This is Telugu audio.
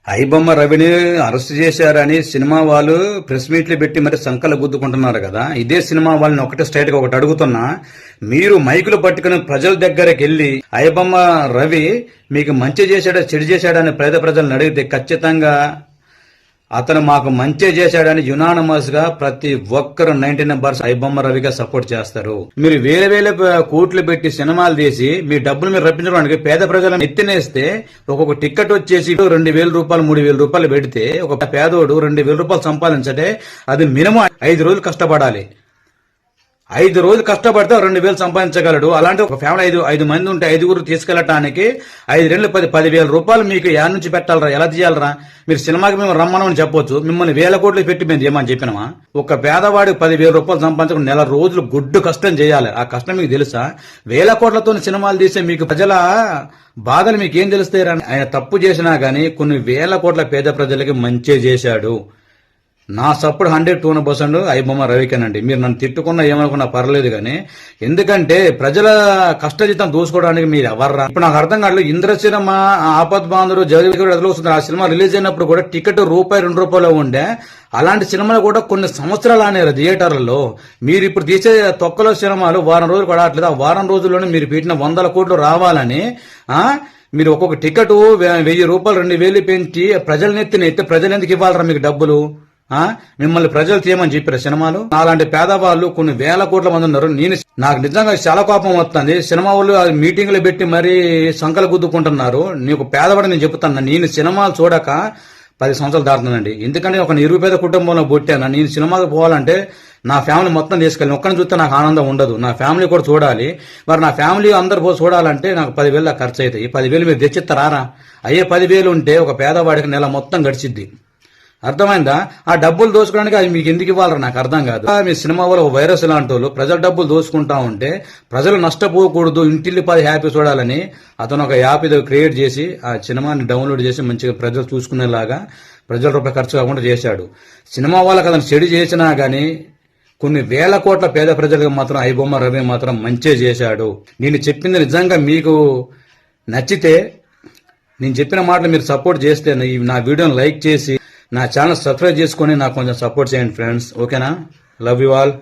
ఐబొమ్మ రవిని అరెస్ట్ చేశారని సినిమా వాళ్ళు ప్రెస్ మీట్లు పెట్టి మరి సంకలు గుద్దుకుంటున్నారు కదా. ఇదే సినిమా వాళ్ళని ఒకటే స్ట్రైట్ గా ఒకటి అడుగుతున్నా, మీరు మైకులు పట్టుకుని ప్రజల దగ్గరికి వెళ్లి ఐబొమ్మ రవి మీకు మంచి చేశాడా చెడు చేశాడా అని పేద ప్రజలను అడిగితే ఖచ్చితంగా అతను మాకు మంచి చేశాడని యునానమస్ గా ప్రతి ఒక్కరు 99% ఐబొమ్మ రవిగా సపోర్ట్ చేస్తారు. మీరు వేల వేల కోట్లు పెట్టి సినిమాలు తీసి మీ డబ్బులు మీరు రప్పించడానికి పేద ప్రజలను ఎత్తినేస్తే ఒక్కొక్క టికెట్ వచ్చేసి 2,000 రూపాయలు 3,000 రూపాయలు పెడితే ఒక పేదోడు 2,000 రూపాయలు సంపాదించటే అది మినిమం 5 రోజులు కష్టపడాలి. 5 రోజులు కష్టపడితే 2,000 సంపాదించగలడు. అలాంటి ఒక ఫ్యామిలీ 5 మంది ఉంటే 5గురు తీసుకెళ్లటానికి 5 రెళ్ళు 10,000 రూపాయలు మీకు యాడ్ నుంచి పెట్టాలరా, ఎలా తీయాలరా? మీరు సినిమాకి మేము రమ్మనని చెప్పొచ్చు, మిమ్మల్ని 1000 కోట్లు పెట్టి మేము ఏమని చెప్పినామా? ఒక పేదవాడికి 10,000 రూపాయలు సంపాదించకుండా నెల రోజులు గుడ్డు కష్టం చేయాలి. ఆ కష్టం మీకు తెలుసా? 1000 కోట్లతో సినిమాలు తీసే మీకు ప్రజల బాధలు మీకు ఏం తెలుస్తాయి? ఆయన తప్పు చేసినా గానీ కొన్ని 1000 కోట్ల పేద ప్రజలకి మంచి చేశాడు. నా సప్పుడు 100% ఐబొమ్మ రవికేనండి. మీరు నన్ను తిట్టుకున్నా ఏమనుకున్నా పర్లేదు కానీ, ఎందుకంటే ప్రజల కష్టజీతం దూసుకోవడానికి మీరు ఎవర్రా? ఇప్పుడు నాకు అర్థం కాదు. ఇంద్ర సినిమా, ఆపద్ బాంధుడు, జగదీశ్వరుడు వస్తుంది. ఆ సినిమా రిలీజ్ అయినప్పుడు కూడా టికెట్ ₹1, ₹2 ఉండే. అలాంటి సినిమాలు కూడా కొన్ని సంవత్సరాలు ఆనేరు థియేటర్లలో. మీరు ఇప్పుడు తీసే తొక్కలో సినిమాలు వారం రోజులు కూడా ఆడట్లేదు. ఆ వారం రోజుల్లోనే మీరు పెట్టిన 100 కోట్లు రావాలని మీరు ఒక్కొక్క టికెట్ ₹1,000 2,000 పెంచి ప్రజలనెత్తిన ఎత్తి ప్రజలు ఎందుకు ఇవ్వాలరా మీకు డబ్బులు? మిమ్మల్ని ప్రజలు తీయమని చెప్పారు సినిమాలు. అలాంటి పేదవాళ్ళు కొన్ని 1000 కోట్ల మంది ఉన్నారు. నాకు నిజంగా చాలా కోపం వస్తుంది. సినిమా వాళ్ళు మీటింగ్లు పెట్టి మరీ సంకలు గుద్దుకుంటున్నారు. నీకు పేదవాడు నేను చెప్తాను, నేను సినిమాలు చూడక 10 సంవత్సరాలు దాటుతానండి. ఎందుకంటే ఒక నిరుపేద కుటుంబంలో పుట్టాను. నేను సినిమాకి పోవాలంటే నా ఫ్యామిలీ మొత్తం తీసుకెళ్ళి ఒక్కరిని చూస్తే నాకు ఆనందం ఉండదు. నా ఫ్యామిలీ కూడా చూడాలి. మరి నా ఫ్యామిలీ అందరు పోయి చూడాలంటే నాకు 10,000 ఖర్చు అవుతాయి. 10,000 మీరు తెచ్చిస్తారా? అయ్యే 10,000 ఉంటే ఒక పేదవాడికి నెల మొత్తం గడిచిద్ది. అర్థమైందా? ఆ డబ్బులు దోచుకోవడానికి అది మీకు ఎందుకు ఇవ్వాలరా నాకు అర్థం కాదు. మీ సినిమా వల్ల ఒక వైరస్ లాంటి వాళ్ళు ప్రజల డబ్బులు దోచుకుంటా ఉంటే ప్రజలు నష్టపోకూడదు, ఇంటిల్లి 10 హ్యాపీ చూడాలని అతను ఒక యాప్ ఇది క్రియేట్ చేసి ఆ సినిమాని డౌన్లోడ్ చేసి మంచిగా ప్రజలు చూసుకునేలాగా ప్రజల రూపాయలు ఖర్చు కాకుండా చేశాడు. సినిమా వాళ్ళకి అతను చెడు చేసినా గానీ కొన్ని 1000 కోట్ల పేద ప్రజలకు మాత్రం ఐబొమ్మ రవి మాత్రం మంచి చేశాడు. నేను చెప్పింది నిజంగా మీకు నచ్చితే, నేను చెప్పిన మాటలు మీరు సపోర్ట్ చేస్తే నా వీడియోని లైక్ చేసి నా ఛానల్ సబ్స్క్రైబ్ చేసుకొని నాకు కొంచెం సపోర్ట్ చేయండి ఫ్రెండ్స్. ఓకేనా? Love you all.